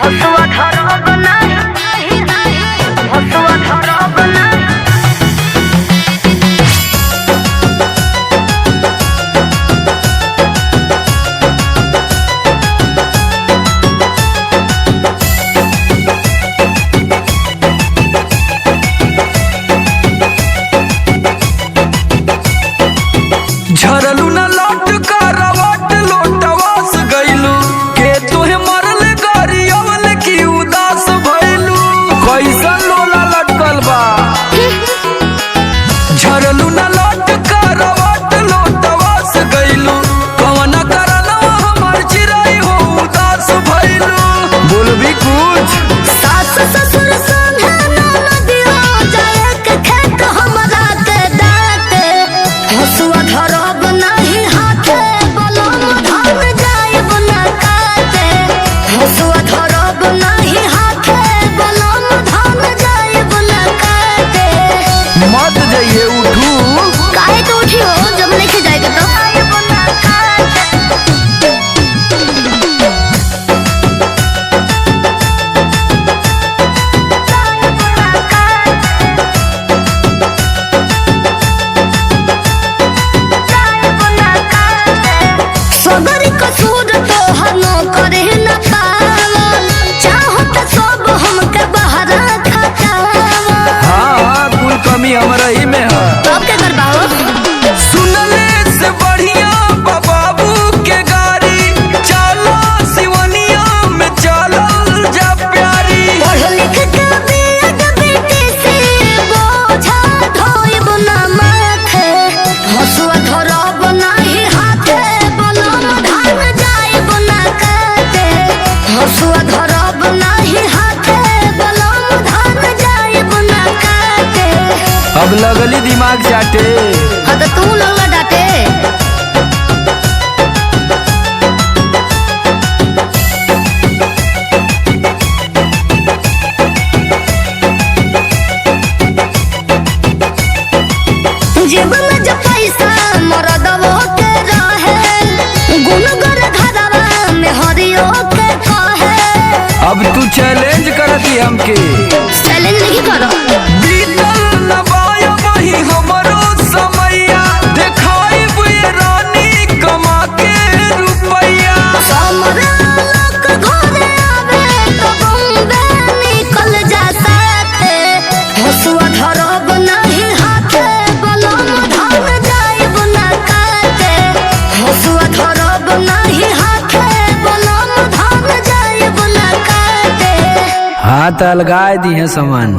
हसुआ धरब नाही, हसुआ धरब नाही। झरलू न लौट करवट लोटवास गइलू के तोहे मरल गरियवल की उदास भइलू कैसन लोला लटकल बा। झरलू न लौट करवट लोटवास गइलू कवन करनवा हमर चिरई हो उदास भइलू। बोलबी कुछ सास ससुर संगे ननदियो जाए के खेत हमरा के दाते। हसुआ धरब नाही हाथे बलम धन जाइब न काटे। हसुआ धरब नाही हाथे बलम धन जाइब न काटे। मत जाइए उठू काहे तो उठी हो जब लेके जाएगा तो जाइब न काटे। सगरी कसूर तोहर न करे न पावल। चाहो त सब हमके बहरा खटावल। हाँ कुल कमी हमरा ही में है। तब के करबाओ सुनले से बढ़िया बाबू के गाड़ी चलो सिवनिया में चलल जा प्यारी। पढ़ लिख के बियड बेटी से बोझा ढोइब न माथे। हसुआ धरब नाही हाथे बलम धन जाइब न काटे। हसुआ धरब नाही हाथे बलम धन जाइब न काटे। अब लगली दिमाग चाटे। हाँ तो तू लगला डाटे। जेब में जब पैसा मरदवो के रहे। गुनगर घरवा में हरियो के कहे। अब तू चैलेंज करती हमके। चैलेंज नहीं करो। बीतल नवाया वही हमरो समैया देखाइब ये रानी कमा के रुपैया। हमरा लोग घरे आवे तो बम्बे निकल जा साथे। हसुआ धरब नहीं हाथे बलम धन जाइब न काटे। हसुआ धरब नहीं हाथे बलम धन जाइब न काटे। हाथ अलगाए दी है सामान।